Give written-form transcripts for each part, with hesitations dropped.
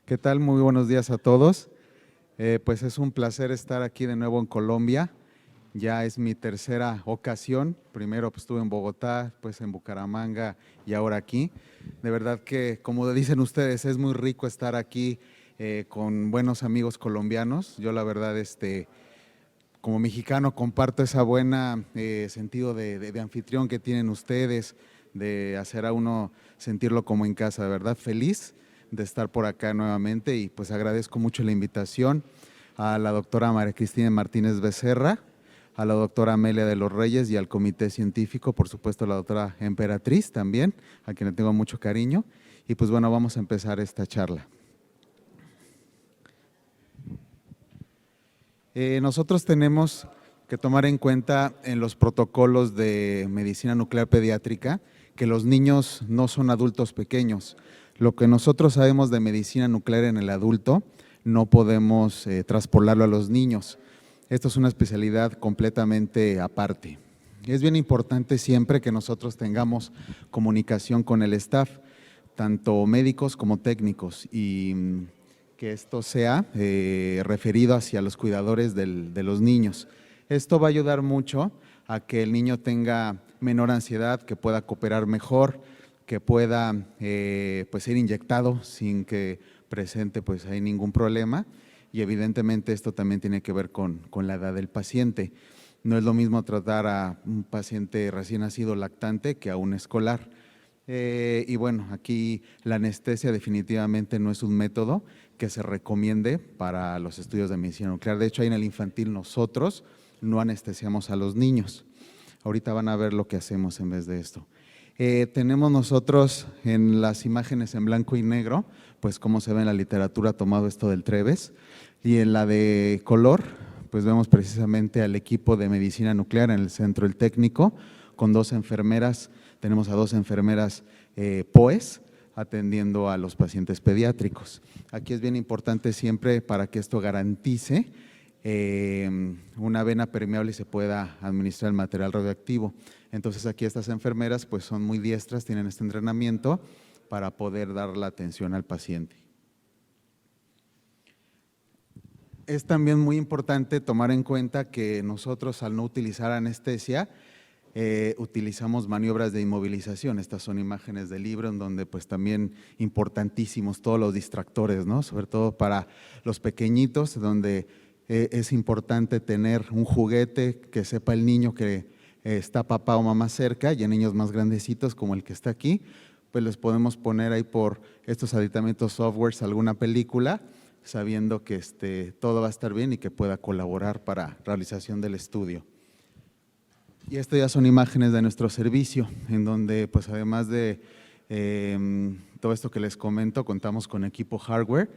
¿Qué tal? Muy buenos días a todos. Pues es un placer estar aquí de nuevo en Colombia. Ya es mi tercera ocasión. Primero pues, estuve en Bogotá, pues en Bucaramanga y ahora aquí. De verdad que, como dicen ustedes, es muy rico estar aquí con buenos amigos colombianos. Yo la verdad, como mexicano, comparto esa buena sentido de anfitrión que tienen ustedes, de hacer a uno sentirlo como en casa, de verdad feliz de estar por acá nuevamente y pues agradezco mucho la invitación a la doctora María Cristina Martínez Becerra, a la doctora Amelia de los Reyes y al comité científico, por supuesto a la doctora Emperatriz también, a quien le tengo mucho cariño. Y pues bueno, vamos a empezar esta charla. Nosotros tenemos que tomar en cuenta en los protocolos de medicina nuclear pediátrica que los niños no son adultos pequeños. Lo que nosotros sabemos de medicina nuclear en el adulto no podemos traspolarlo a los niños. Esto es una especialidad completamente aparte. Es bien importante siempre que nosotros tengamos comunicación con el staff, tanto médicos como técnicos, y que esto sea referido hacia los cuidadores de los niños. Esto va a ayudar mucho a que el niño tenga menor ansiedad, que pueda cooperar mejor, que pueda pues ser inyectado sin que presente pues ahí ningún problema, y evidentemente esto también tiene que ver con la edad del paciente. No es lo mismo tratar a un paciente recién nacido lactante que a un escolar. Y bueno, aquí la anestesia definitivamente no es un método que se recomiende para los estudios de medicina nuclear. De hecho, ahí en el infantil nosotros no anestesiamos a los niños. Ahorita van a ver lo que hacemos en vez de esto. Tenemos nosotros en las imágenes en blanco y negro, pues cómo se ve en la literatura tomado esto del Treves, y en la de color, pues vemos precisamente al equipo de medicina nuclear en el centro, el técnico, con dos enfermeras. Tenemos a dos enfermeras POES atendiendo a los pacientes pediátricos. Aquí es bien importante siempre para que esto garantice una vena permeable y se pueda administrar el material radioactivo. Entonces aquí estas enfermeras pues son muy diestras, tienen este entrenamiento para poder dar la atención al paciente. Es también muy importante tomar en cuenta que nosotros al no utilizar anestesia, utilizamos maniobras de inmovilización. Estas son imágenes del libro en donde pues también importantísimos todos los distractores, ¿no? Sobre todo para los pequeñitos, donde es importante tener un juguete que sepa el niño que está papá o mamá cerca, y en niños más grandecitos como el que está aquí, pues les podemos poner ahí por estos aditamentos softwares alguna película, sabiendo que todo va a estar bien y que pueda colaborar para realización del estudio. Y estas ya son imágenes de nuestro servicio, en donde pues además de todo esto que les comento, contamos con equipo hardware,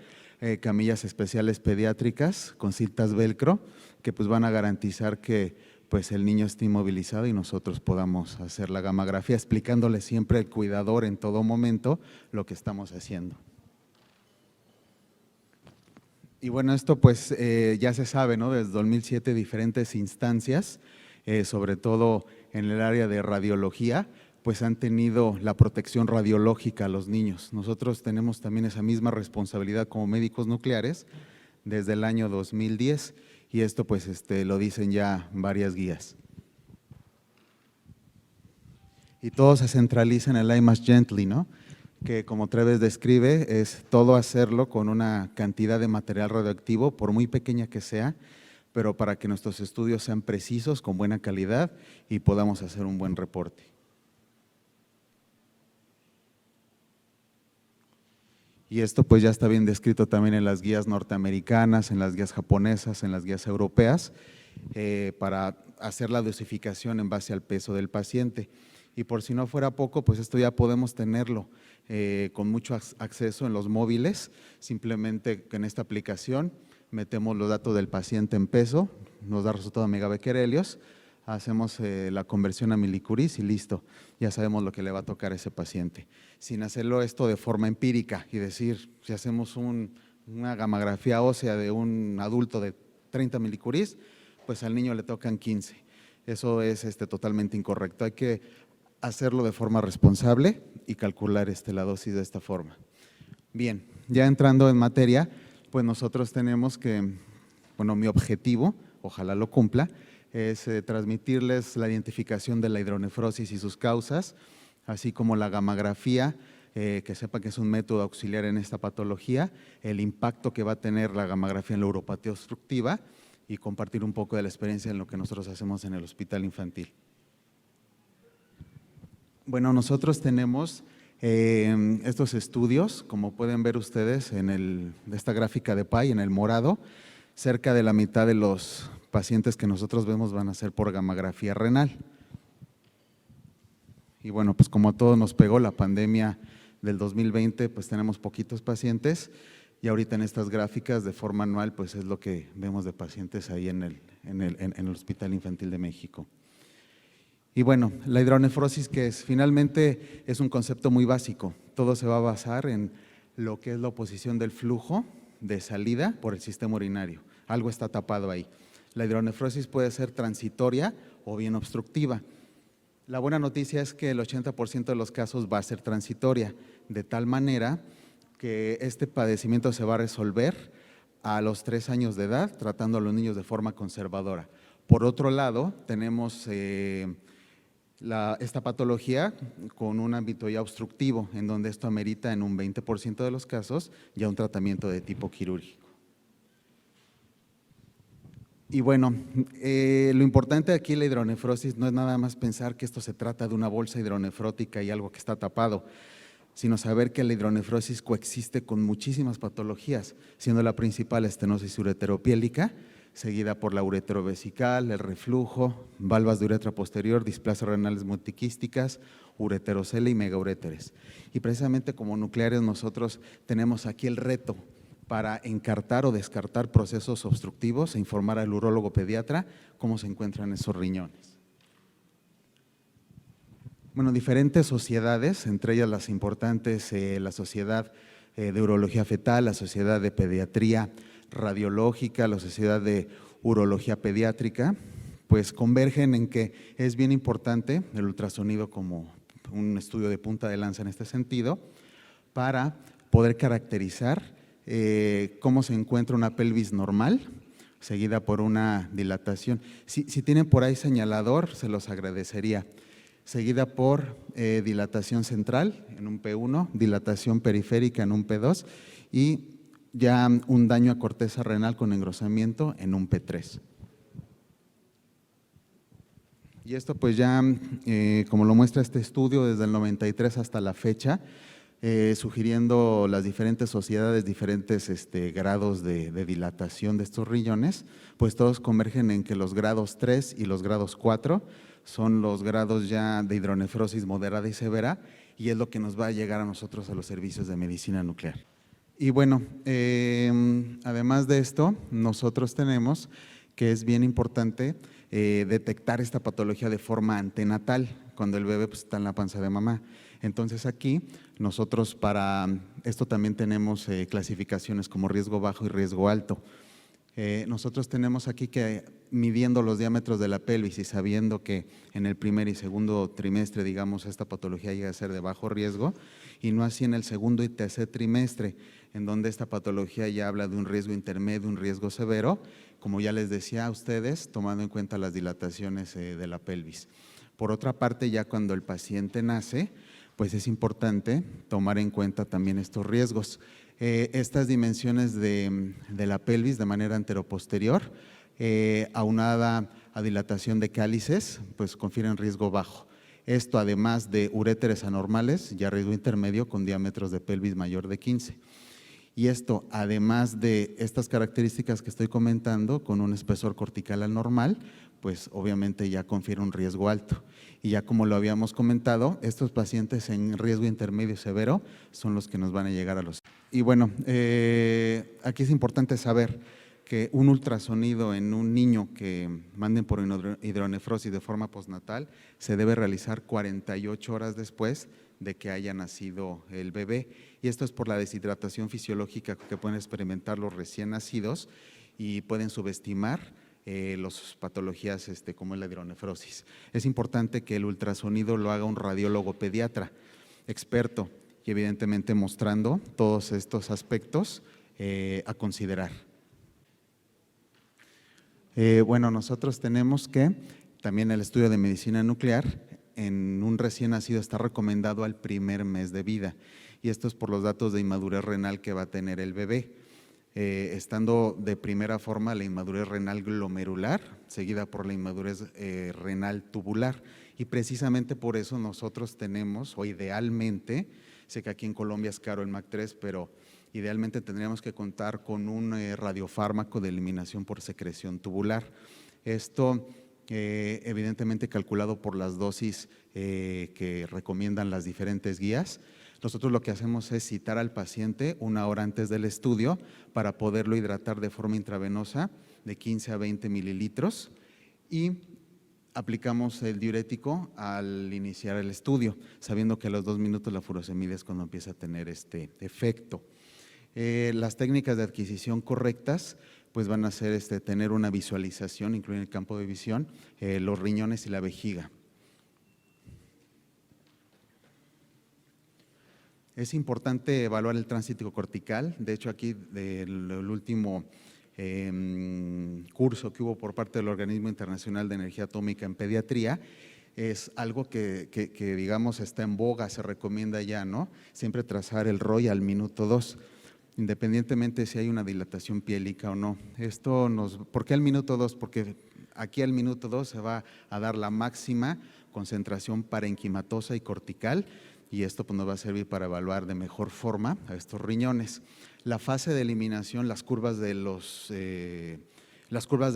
camillas especiales pediátricas con cintas velcro, que pues van a garantizar que pues el niño esté inmovilizado y nosotros podamos hacer la gammagrafía, explicándole siempre al cuidador en todo momento lo que estamos haciendo. Y bueno, esto pues ya se sabe, ¿no? Desde 2007 diferentes instancias, sobre todo en el área de radiología, pues han tenido la protección radiológica a los niños. Nosotros tenemos también esa misma responsabilidad como médicos nucleares desde el año 2010, y esto pues lo dicen ya varias guías. Y todo se centraliza en el IMAGE Gently, ¿no? Que como Treves describe, es todo hacerlo con una cantidad de material radioactivo, por muy pequeña que sea, pero para que nuestros estudios sean precisos, con buena calidad y podamos hacer un buen reporte. Y esto pues ya está bien descrito también en las guías norteamericanas, en las guías japonesas, en las guías europeas, para hacer la dosificación en base al peso del paciente. Y por si no fuera poco, pues esto ya podemos tenerlo con mucho acceso en los móviles, simplemente en esta aplicación metemos los datos del paciente en peso, nos da resultado megabecquerelios, hacemos la conversión a milicuris y listo, ya sabemos lo que le va a tocar a ese paciente. Sin hacerlo esto de forma empírica y decir, si hacemos una gammagrafía ósea de un adulto de 30 milicuris, pues al niño le tocan 15. Eso es totalmente incorrecto. Hay que hacerlo de forma responsable y calcular la dosis de esta forma. Bien, ya entrando en materia, pues nosotros tenemos que, bueno, mi objetivo, ojalá lo cumpla, es transmitirles la identificación de la hidronefrosis y sus causas, así como la gammagrafía, que sepa que es un método auxiliar en esta patología, el impacto que va a tener la gammagrafía en la uropatía obstructiva y compartir un poco de la experiencia en lo que nosotros hacemos en el hospital infantil. Bueno, nosotros tenemos estos estudios, como pueden ver ustedes en esta gráfica de pie, en el morado, cerca de la mitad de los pacientes que nosotros vemos van a ser por gammagrafía renal. Y bueno, pues como a todos nos pegó la pandemia del 2020, pues tenemos poquitos pacientes y ahorita en estas gráficas de forma anual, pues es lo que vemos de pacientes ahí en el Hospital Infantil de México. Y bueno, la hidronefrosis, que finalmente es un concepto muy básico. Todo se va a basar en lo que es la oposición del flujo de salida por el sistema urinario. Algo está tapado ahí. La hidronefrosis puede ser transitoria o bien obstructiva. La buena noticia es que el 80% de los casos va a ser transitoria, de tal manera que este padecimiento se va a resolver a los 3 años de edad, tratando a los niños de forma conservadora. Por otro lado, tenemos esta patología con un ámbito ya obstructivo, en donde esto amerita en un 20% de los casos ya un tratamiento de tipo quirúrgico. Y bueno, lo importante aquí la hidronefrosis no es nada más pensar que esto se trata de una bolsa hidronefrótica y algo que está tapado, sino saber que la hidronefrosis coexiste con muchísimas patologías, siendo la principal estenosis ureteropiélica, seguida por la ureterovesical, el reflujo, valvas de uretra posterior, displasias renales multiquísticas, ureterocele y megauréteres. Y precisamente como nucleares nosotros tenemos aquí el reto para encartar o descartar procesos obstructivos e informar al urólogo pediatra cómo se encuentran esos riñones. Bueno, diferentes sociedades, entre ellas las importantes, la Sociedad de Urología Fetal, la Sociedad de Pediatría Radiológica, la Sociedad de Urología Pediátrica, pues convergen en que es bien importante el ultrasonido como un estudio de punta de lanza en este sentido, para poder caracterizar cómo se encuentra una pelvis normal, seguida por una dilatación. Si tienen por ahí señalador, se los agradecería. Seguida por dilatación central en un P1, dilatación periférica en un P2 y ya un daño a corteza renal con engrosamiento en un P3. Y esto pues ya, como lo muestra este estudio, desde el 93 hasta la fecha, sugiriendo las diferentes sociedades, diferentes grados de dilatación de estos riñones, pues todos convergen en que los grados 3 y los grados 4 son los grados ya de hidronefrosis moderada y severa, y es lo que nos va a llegar a nosotros a los servicios de medicina nuclear. Y bueno, además de esto, nosotros tenemos que es bien importante detectar esta patología de forma antenatal, cuando el bebé pues, está en la panza de mamá. Entonces aquí nosotros para esto también tenemos clasificaciones como riesgo bajo y riesgo alto. Nosotros tenemos aquí que midiendo los diámetros de la pelvis y sabiendo que en el primer y segundo trimestre, digamos, esta patología llega a ser de bajo riesgo y no así en el segundo y tercer trimestre, en donde esta patología ya habla de un riesgo intermedio, un riesgo severo, como ya les decía a ustedes, tomando en cuenta las dilataciones de la pelvis. Por otra parte, ya cuando el paciente nace, pues es importante tomar en cuenta también estos riesgos. Estas dimensiones de la pelvis de manera anteroposterior, aunada a dilatación de cálices, pues confieren riesgo bajo. Esto además de uréteres anormales, ya riesgo intermedio con diámetros de pelvis mayor de 15. Y esto, además de estas características que estoy comentando, con un espesor cortical anormal, pues obviamente ya confiere un riesgo alto. Y ya como lo habíamos comentado, estos pacientes en riesgo intermedio severo son los que nos van a llegar a los… Y bueno, aquí es importante saber que un ultrasonido en un niño que manden por hidronefrosis de forma postnatal se debe realizar 48 horas después de que haya nacido el bebé, y esto es por la deshidratación fisiológica que pueden experimentar los recién nacidos y pueden subestimar las patologías como la hidronefrosis. Es importante que el ultrasonido lo haga un radiólogo pediatra experto y evidentemente mostrando todos estos aspectos a considerar. Bueno, nosotros tenemos que también el estudio de medicina nuclear en un recién nacido está recomendado al primer mes de vida, y esto es por los datos de inmadurez renal que va a tener el bebé. Estando de primera forma la inmadurez renal glomerular, seguida por la inmadurez renal tubular, y precisamente por eso nosotros tenemos, o idealmente, sé que aquí en Colombia es caro el MAC3, pero idealmente tendríamos que contar con un radiofármaco de eliminación por secreción tubular. Esto evidentemente calculado por las dosis que recomiendan las diferentes guías. Nosotros lo que hacemos es citar al paciente 1 hora antes del estudio para poderlo hidratar de forma intravenosa de 15 a 20 mililitros y aplicamos el diurético al iniciar el estudio, sabiendo que a los 2 minutos la furosemida es cuando empieza a tener este efecto. Las técnicas de adquisición correctas pues van a ser tener una visualización, incluir el campo de visión, los riñones y la vejiga. Es importante evaluar el tránsito cortical. De hecho, aquí el último curso que hubo por parte del Organismo Internacional de Energía Atómica en Pediatría es algo que digamos está en boga, se recomienda ya, ¿no? Siempre trazar el ROI al minuto 2, independientemente si hay una dilatación pielica o no. ¿Por qué al minuto 2? Porque aquí al minuto 2 se va a dar la máxima concentración parenquimatosa y cortical, y esto pues, nos va a servir para evaluar de mejor forma a estos riñones. La fase de eliminación, las curvas de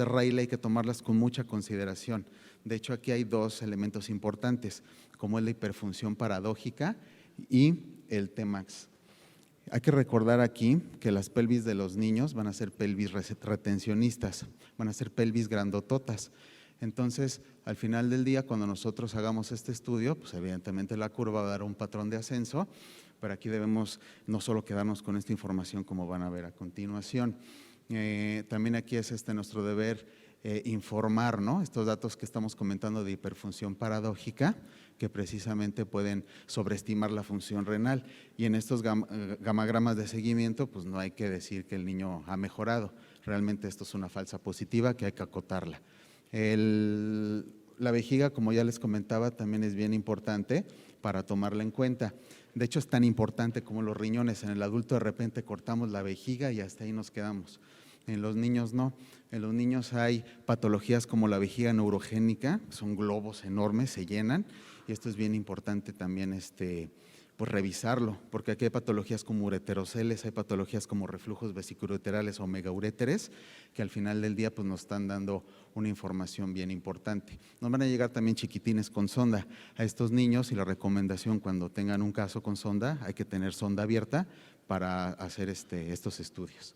Rayleigh hay que tomarlas con mucha consideración. De hecho, aquí hay 2 elementos importantes, como es la hiperfunción paradójica y el Tmax. Hay que recordar aquí que las pelvis de los niños van a ser pelvis retencionistas, van a ser pelvis grandototas. Entonces, al final del día, cuando nosotros hagamos este estudio, pues evidentemente la curva va a dar un patrón de ascenso, pero aquí debemos no solo quedarnos con esta información como van a ver a continuación. También aquí es nuestro deber informar, ¿no? Estos datos que estamos comentando de hiperfunción paradójica, que precisamente pueden sobreestimar la función renal, y en estos gamagramas de seguimiento, pues no hay que decir que el niño ha mejorado, realmente esto es una falsa positiva que hay que acotarla. La vejiga, como ya les comentaba, también es bien importante para tomarla en cuenta. De hecho, es tan importante como los riñones. En el adulto de repente cortamos la vejiga y hasta ahí nos quedamos. En los niños no. En los niños hay patologías como la vejiga neurogénica, son globos enormes, se llenan, y esto es bien importante también pues revisarlo, porque aquí hay patologías como ureteroceles, hay patologías como reflujos vesicoureterales o megauréteres, que al final del día pues nos están dando una información bien importante. Nos van a llegar también chiquitines con sonda a estos niños, y la recomendación cuando tengan un caso con sonda, hay que tener sonda abierta para hacer estos estudios.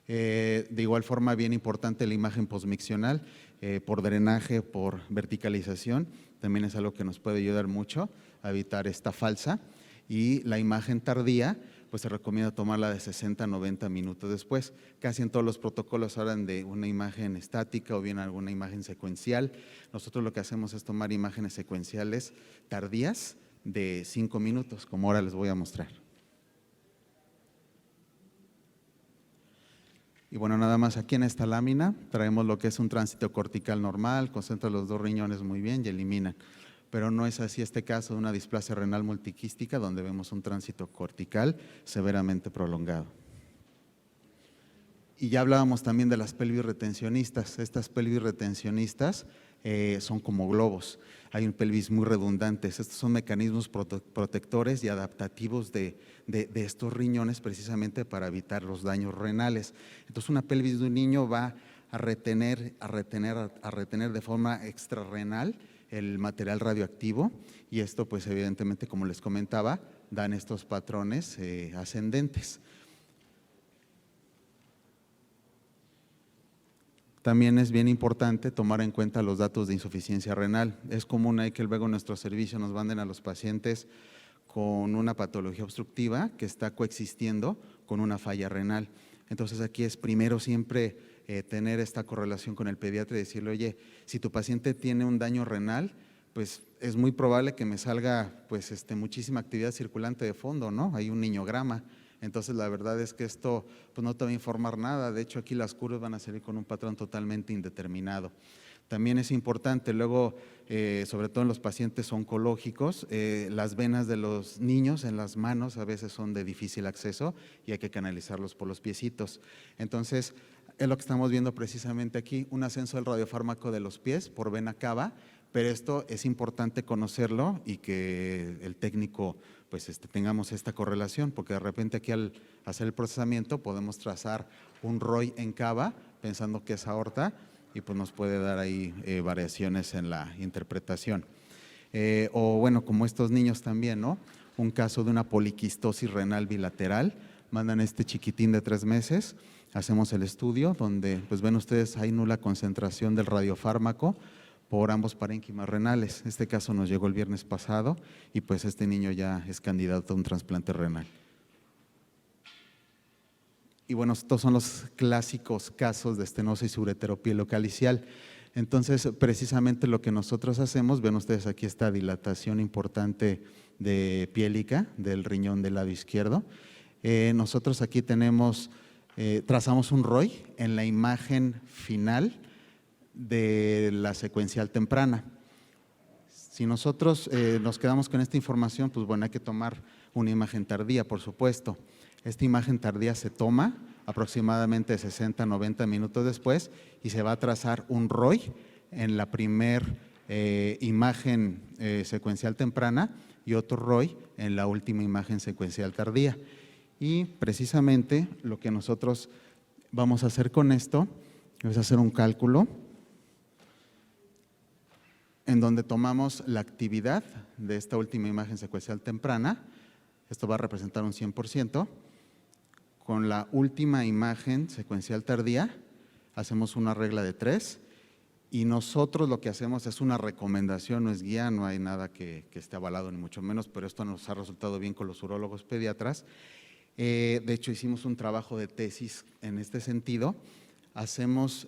De igual forma, bien importante la imagen posmiccional, por drenaje, por verticalización, también es algo que nos puede ayudar mucho a evitar esta falsa. Y la imagen tardía, pues se recomienda tomarla de 60 a 90 minutos después. Casi en todos los protocolos hablan de una imagen estática o bien alguna imagen secuencial. Nosotros lo que hacemos es tomar imágenes secuenciales tardías de 5 minutos, como ahora les voy a mostrar. Y bueno, nada más aquí en esta lámina traemos lo que es un tránsito cortical normal, concentra los 2 riñones muy bien y eliminan. Pero no es así este caso de una displasia renal multiquística, donde vemos un tránsito cortical severamente prolongado. Y ya hablábamos también de las pelvis retencionistas. Estas pelvis retencionistas son como globos. Hay un pelvis muy redundantes. Estos son mecanismos protectores y adaptativos de estos riñones, precisamente para evitar los daños renales. Entonces, una pelvis de un niño va a retener de forma extrarrenal el material radioactivo, y esto pues evidentemente, como les comentaba, dan estos patrones ascendentes. También es bien importante tomar en cuenta los datos de insuficiencia renal. Es común ahí que luego en nuestro servicio nos manden a los pacientes con una patología obstructiva que está coexistiendo con una falla renal. Entonces aquí es primero siempre tener esta correlación con el pediatra y decirle, oye, si tu paciente tiene un daño renal, pues es muy probable que me salga pues muchísima actividad circulante de fondo, ¿no? Hay un niñograma. Entonces la verdad es que esto pues no te va a informar nada. De hecho aquí las curvas van a salir con un patrón totalmente indeterminado. También es importante luego, sobre todo en los pacientes oncológicos, las venas de los niños en las manos a veces son de difícil acceso y hay que canalizarlos por los piecitos. Entonces, es lo que estamos viendo precisamente aquí, un ascenso del radiofármaco de los pies por vena cava, pero esto es importante conocerlo y que el técnico pues tengamos esta correlación, porque de repente aquí al hacer el procesamiento podemos trazar un ROI en cava pensando que es aorta, y pues nos puede dar ahí variaciones en la interpretación. O bueno, como estos niños también, ¿no? Un caso de una poliquistosis renal bilateral, mandan este chiquitín de 3 meses, hacemos el estudio donde, pues ven ustedes, hay nula concentración del radiofármaco por ambos parénquimas renales. Este caso nos llegó el viernes pasado y pues este niño ya es candidato a un trasplante renal. Y bueno, estos son los clásicos casos de estenosis ureteropielocalicial. Entonces, precisamente lo que nosotros hacemos, ven ustedes aquí esta dilatación importante de piélica del riñón del lado izquierdo. Nosotros aquí tenemos, trazamos un ROI en la imagen final de la secuencial temprana. Si nosotros nos quedamos con esta información, pues bueno, hay que tomar una imagen tardía, por supuesto. Esta imagen tardía se toma aproximadamente 60, 90 minutos después y se va a trazar un ROI en la primer imagen secuencial temprana y otro ROI en la última imagen secuencial tardía. Y precisamente lo que nosotros vamos a hacer con esto es hacer un cálculo en donde tomamos la actividad de esta última imagen secuencial temprana, esto va a representar un 100%, con la última imagen secuencial tardía, hacemos una regla de 3 y nosotros lo que hacemos es una recomendación, no es guía, no hay nada que esté avalado ni mucho menos, pero esto nos ha resultado bien con los urólogos pediatras. De hecho, hicimos un trabajo de tesis en este sentido. Hacemos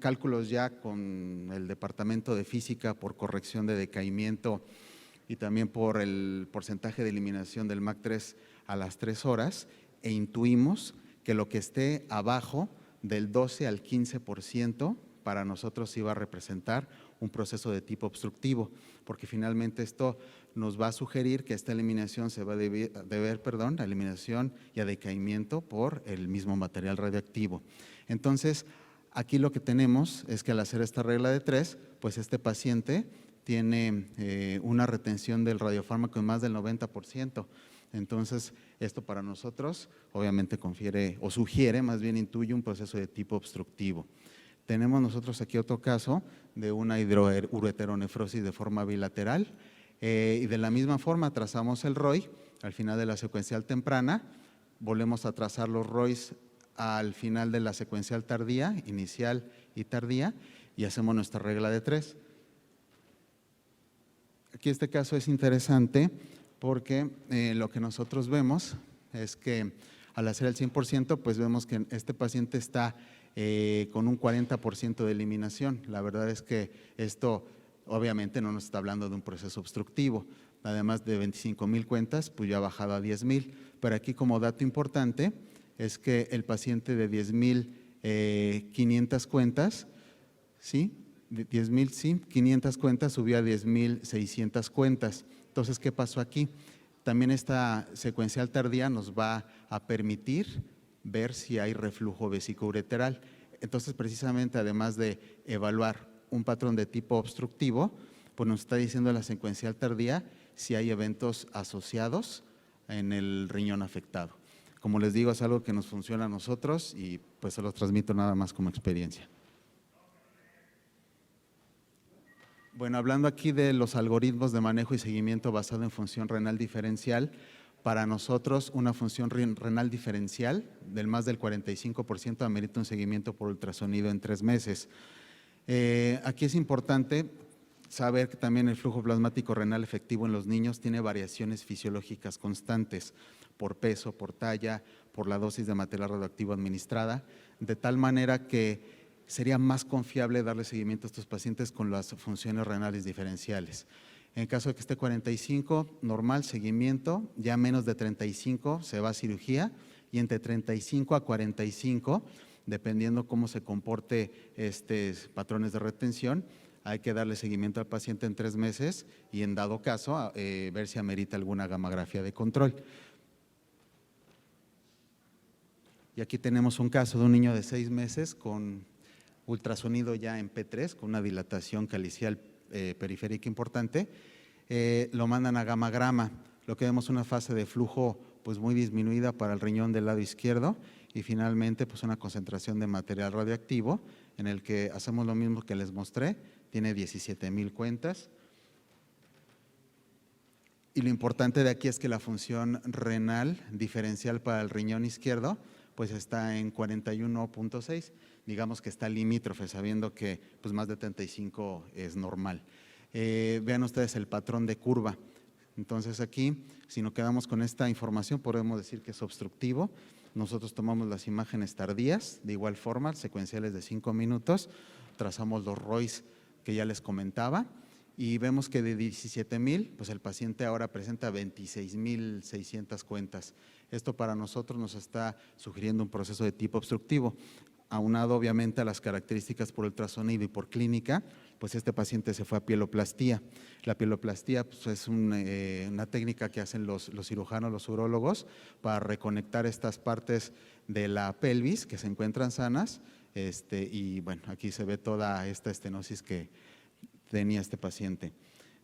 cálculos ya con el Departamento de Física por corrección de decaimiento y también por el porcentaje de eliminación del MAC3 a las 3 horas e intuimos que lo que esté abajo del 12 al 15% para nosotros iba a representar un proceso de tipo obstructivo, porque finalmente esto nos va a sugerir que esta eliminación se va a deber a eliminación y a decaimiento por el mismo material radioactivo. Entonces, aquí lo que tenemos es que al hacer esta regla de 3, pues este paciente tiene una retención del radiofármaco en más del 90%. Entonces, esto para nosotros obviamente confiere o sugiere, más bien intuye un proceso de tipo obstructivo. Tenemos nosotros aquí otro caso de una hidroureteronefrosis de forma bilateral y de la misma forma trazamos el ROI al final de la secuencial temprana, volvemos a trazar los ROIs al final de la secuencial tardía, inicial y tardía, y hacemos nuestra regla de 3. Aquí este caso es interesante porque lo que nosotros vemos es que al hacer el 100%, pues vemos que este paciente está con un 40% de eliminación. La verdad es que esto obviamente no nos está hablando de un proceso obstructivo. Además de 25,000 cuentas, pues ya ha bajado a 10,000. Pero aquí como dato importante es que el paciente de 10,500 cuentas, ¿sí? 10,500 cuentas subió a 10,600 cuentas. Entonces, ¿qué pasó aquí? También esta secuencial tardía nos va a permitir ver si hay reflujo vesicoureteral. Entonces, precisamente, además de evaluar un patrón de tipo obstructivo, pues nos está diciendo la secuencial tardía si hay eventos asociados en el riñón afectado. Como les digo, es algo que nos funciona a nosotros y pues se los transmito nada más como experiencia. Bueno, hablando aquí de los algoritmos de manejo y seguimiento basado en función renal diferencial, para nosotros una función renal diferencial del más del 45% amerita un seguimiento por ultrasonido en 3 meses. Aquí es importante saber que también el flujo plasmático renal efectivo en los niños tiene variaciones fisiológicas constantes por peso, por talla, por la dosis de material radioactivo administrada, de tal manera que sería más confiable darle seguimiento a estos pacientes con las funciones renales diferenciales. En caso de que esté 45, normal, seguimiento, ya menos de 35 se va a cirugía y entre 35 a 45, dependiendo cómo se comporte patrones de retención, hay que darle seguimiento al paciente en 3 meses y en dado caso ver si amerita alguna gamografía de control. Y aquí tenemos un caso de un niño de 6 meses con ultrasonido ya en P3, con una dilatación calicial periférica importante. Lo mandan a gamagrama, lo que vemos una fase de flujo pues muy disminuida para el riñón del lado izquierdo y finalmente pues una concentración de material radioactivo en el que hacemos lo mismo que les mostré, tiene 17,000 cuentas. Y lo importante de aquí es que la función renal diferencial para el riñón izquierdo pues está en 41.6, digamos que está limítrofe, sabiendo que pues más de 35 es normal. Vean ustedes el patrón de curva. Entonces aquí, si nos quedamos con esta información, podemos decir que es obstructivo. Nosotros tomamos las imágenes tardías, de igual forma, secuenciales de 5 minutos, trazamos los ROIs que ya les comentaba y vemos que de 17,000, pues el paciente ahora presenta 26,600 cuentas. Esto para nosotros nos está sugiriendo un proceso de tipo obstructivo, aunado obviamente a las características por ultrasonido y por clínica, pues este paciente se fue a pieloplastia. La pieloplastia pues, es una técnica que hacen los cirujanos, los urólogos, para reconectar estas partes de la pelvis que se encuentran sanas, y bueno, aquí se ve toda esta estenosis que tenía este paciente.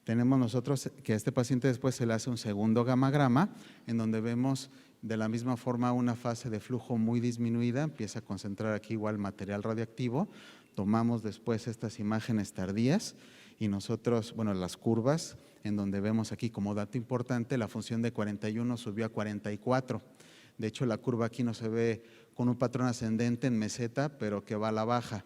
Tenemos nosotros que a este paciente después se le hace un segundo gamagrama, en donde vemos de la misma forma una fase de flujo muy disminuida, empieza a concentrar aquí igual material radioactivo. Tomamos después estas imágenes tardías y nosotros, bueno, las curvas, en donde vemos aquí como dato importante, la función de 41 subió a 44. De hecho, la curva aquí no se ve con un patrón ascendente en meseta, pero que va a la baja.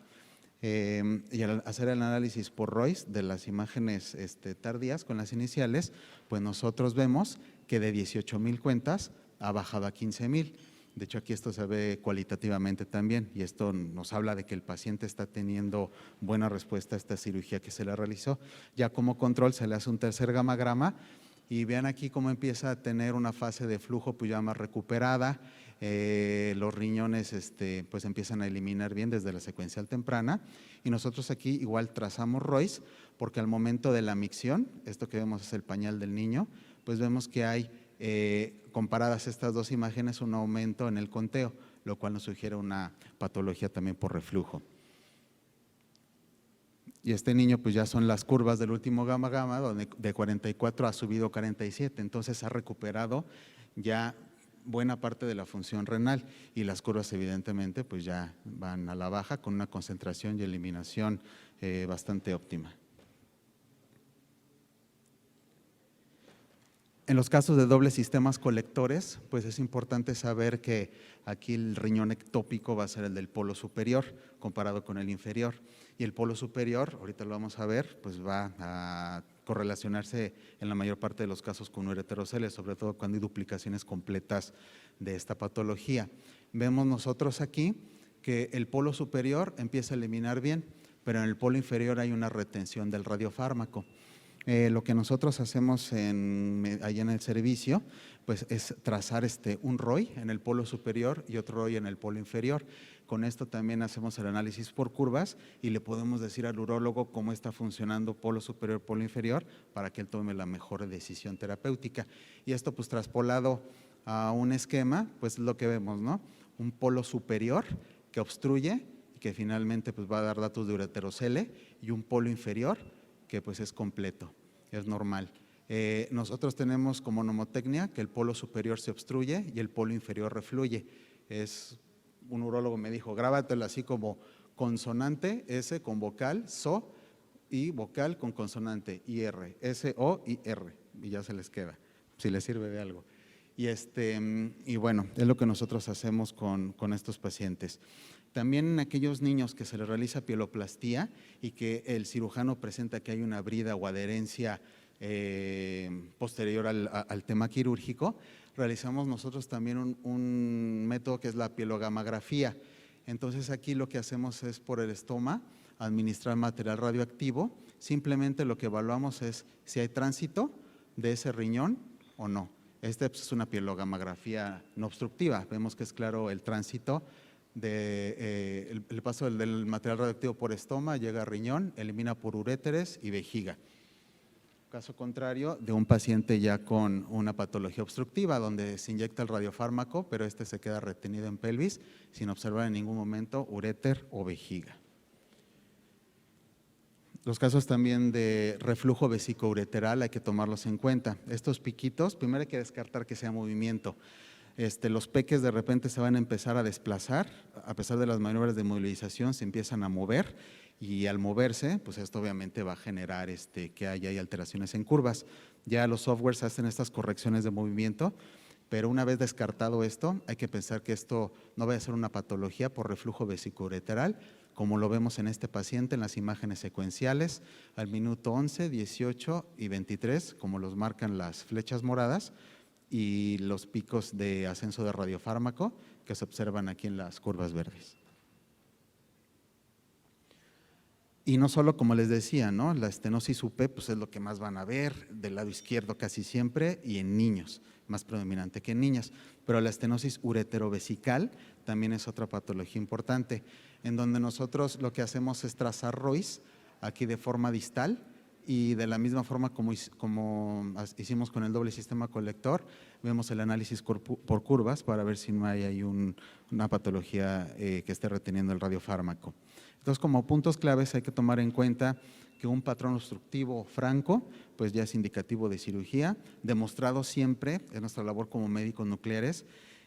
Y al hacer el análisis por Royce de las imágenes tardías con las iniciales, pues nosotros vemos que de 18,000 cuentas ha bajado a 15,000. De hecho, aquí esto se ve cualitativamente también y esto nos habla de que el paciente está teniendo buena respuesta a esta cirugía que se le realizó. Ya como control se le hace un tercer gamagrama y vean aquí cómo empieza a tener una fase de flujo pues ya más recuperada. Los riñones pues empiezan a eliminar bien desde la secuencial temprana y nosotros aquí igual trazamos Royce porque al momento de la micción, esto que vemos es el pañal del niño, pues vemos que hay comparadas estas dos imágenes un aumento en el conteo, lo cual nos sugiere una patología también por reflujo. Y este niño pues ya son las curvas del último gamma, donde de 44 ha subido 47, entonces ha recuperado ya buena parte de la función renal y las curvas evidentemente pues ya van a la baja con una concentración y eliminación bastante óptima. En los casos de dobles sistemas colectores, pues es importante saber que aquí el riñón ectópico va a ser el del polo superior comparado con el inferior. Y el polo superior, ahorita lo vamos a ver, pues va a correlacionarse en la mayor parte de los casos con ureteroceles, sobre todo cuando hay duplicaciones completas de esta patología. Vemos nosotros aquí que el polo superior empieza a eliminar bien, pero en el polo inferior hay una retención del radiofármaco. Lo que nosotros hacemos allá en el servicio pues es trazar un ROI en el polo superior y otro ROI en el polo inferior. Con esto también hacemos el análisis por curvas y le podemos decir al urólogo cómo está funcionando polo superior, polo inferior, para que él tome la mejor decisión terapéutica. Y esto pues traspolado a un esquema, pues es lo que vemos, ¿no? Un polo superior que obstruye y que finalmente pues va a dar datos de ureterocele y un polo inferior que pues es completo, es normal. Nosotros tenemos como nomotecnia que el polo superior se obstruye y el polo inferior refluye. Un urólogo me dijo, grábatelo así como consonante S con vocal, SO, y vocal con consonante, IR, SO y R, y ya se les queda, si les sirve de algo. Y bueno, es lo que nosotros hacemos con estos pacientes. También en aquellos niños que se les realiza pieloplastia y que el cirujano presenta que hay una brida o adherencia posterior al tema quirúrgico, realizamos nosotros también un método que es la pielogamagrafía. Entonces aquí lo que hacemos es por el estoma administrar material radioactivo. Simplemente lo que evaluamos es si hay tránsito de ese riñón o no. Esta es una pielogramografía no obstructiva. Vemos que es claro el tránsito el paso del material radioactivo por estoma, llega a riñón, elimina por uréteres y vejiga. Caso contrario de un paciente ya con una patología obstructiva, donde se inyecta el radiofármaco, pero este se queda retenido en pelvis sin observar en ningún momento uréter o vejiga. Los casos también de reflujo vesicoureteral hay que tomarlos en cuenta. Estos piquitos, primero hay que descartar que sea movimiento. Los peques de repente se van a empezar a desplazar, a pesar de las maniobras de movilización se empiezan a mover y al moverse, pues esto obviamente va a generar que haya alteraciones en curvas. Ya los softwares hacen estas correcciones de movimiento, pero una vez descartado esto, hay que pensar que esto no vaya a ser una patología por reflujo vesicoureteral, como lo vemos en este paciente en las imágenes secuenciales, al minuto 11, 18 y 23, como los marcan las flechas moradas, y los picos de ascenso de radiofármaco que se observan aquí en las curvas verdes. Y no solo, como les decía, ¿no? La estenosis UP pues es lo que más van a ver del lado izquierdo casi siempre y en niños, más predominante que en niñas, pero la estenosis ureterovesical también es otra patología importante, en donde nosotros lo que hacemos es trazar ROIs aquí de forma distal, y de la misma forma como hicimos con el doble sistema colector, vemos el análisis por curvas para ver si no hay ahí una patología que esté reteniendo el radiofármaco. Entonces, como puntos claves hay que tomar en cuenta que un patrón obstructivo franco pues ya es indicativo de cirugía, demostrado siempre en nuestra labor como médicos nucleares,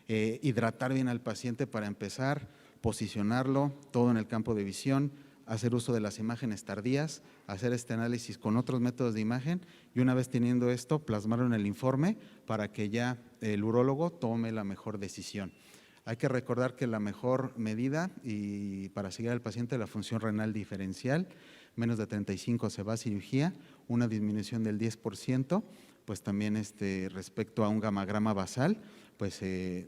hidratar bien al paciente para empezar, posicionarlo todo en el campo de visión, hacer uso de las imágenes tardías, hacer este análisis con otros métodos de imagen y una vez teniendo esto, plasmarlo en el informe para que ya el urólogo tome la mejor decisión. Hay que recordar que la mejor medida y para seguir al paciente la función renal diferencial, menos de 35 se va a cirugía, una disminución del 10%, pues también respecto a un gamagrama basal, pues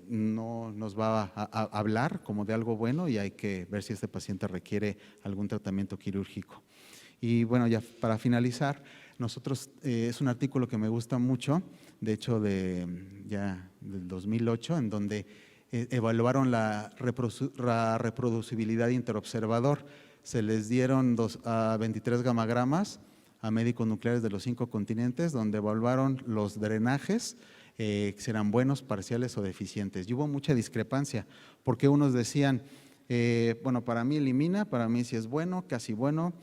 no nos va a hablar como de algo bueno y hay que ver si este paciente requiere algún tratamiento quirúrgico. Y bueno, ya para finalizar, nosotros, es un artículo que me gusta mucho, de hecho del 2008, en donde evaluaron la reproducibilidad interobservador. Se les dieron 23 gamagramas a médicos nucleares de los 5 continentes, donde evaluaron los drenajes, serán buenos, parciales o deficientes. Y hubo mucha discrepancia, porque unos decían, bueno, para mí elimina, para mí sí es bueno, casi bueno.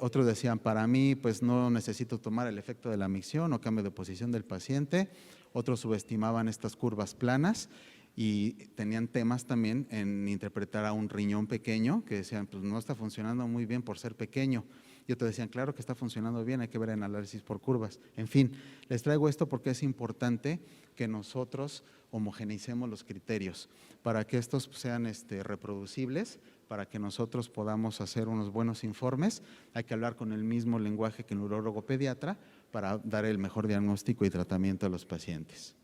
Otros decían, para mí pues no necesito tomar el efecto de la micción o cambio de posición del paciente. Otros subestimaban estas curvas planas y tenían temas también en interpretar a un riñón pequeño, que decían, pues no está funcionando muy bien por ser pequeño. Y otros decían, claro que está funcionando bien, hay que ver el análisis por curvas. En fin, les traigo esto porque es importante que nosotros homogeneicemos los criterios para que estos sean reproducibles, para que nosotros podamos hacer unos buenos informes. Hay que hablar con el mismo lenguaje que el urólogo pediatra para dar el mejor diagnóstico y tratamiento a los pacientes.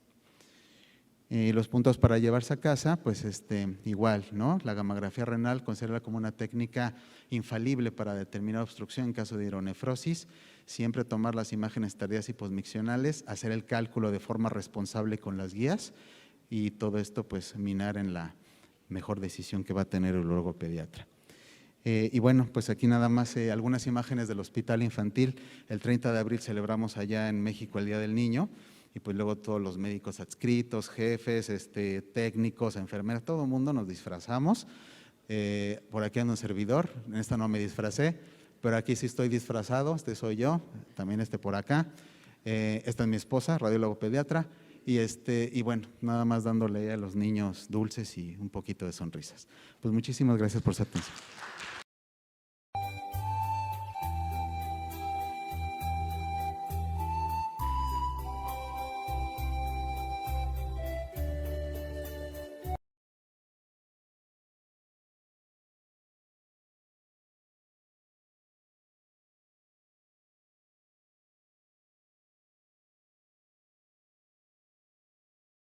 Los puntos para llevarse a casa, pues igual, ¿no? La gamografía renal considera como una técnica infalible para determinar obstrucción en caso de hidronefrosis, siempre tomar las imágenes tardías y posmiccionales, hacer el cálculo de forma responsable con las guías y todo esto pues minar en la mejor decisión que va a tener el urólogo pediatra. Y bueno, pues aquí nada más algunas imágenes del hospital infantil. El 30 de abril celebramos allá en México el Día del Niño. Y pues luego todos los médicos adscritos, jefes, técnicos, enfermeras, todo el mundo nos disfrazamos. Por aquí anda un servidor, en esta no me disfracé, pero aquí sí estoy disfrazado, soy yo, también por acá. Esta es mi esposa, radiólogo pediatra, y bueno, nada más dándole a los niños dulces y un poquito de sonrisas. Pues muchísimas gracias por su atención.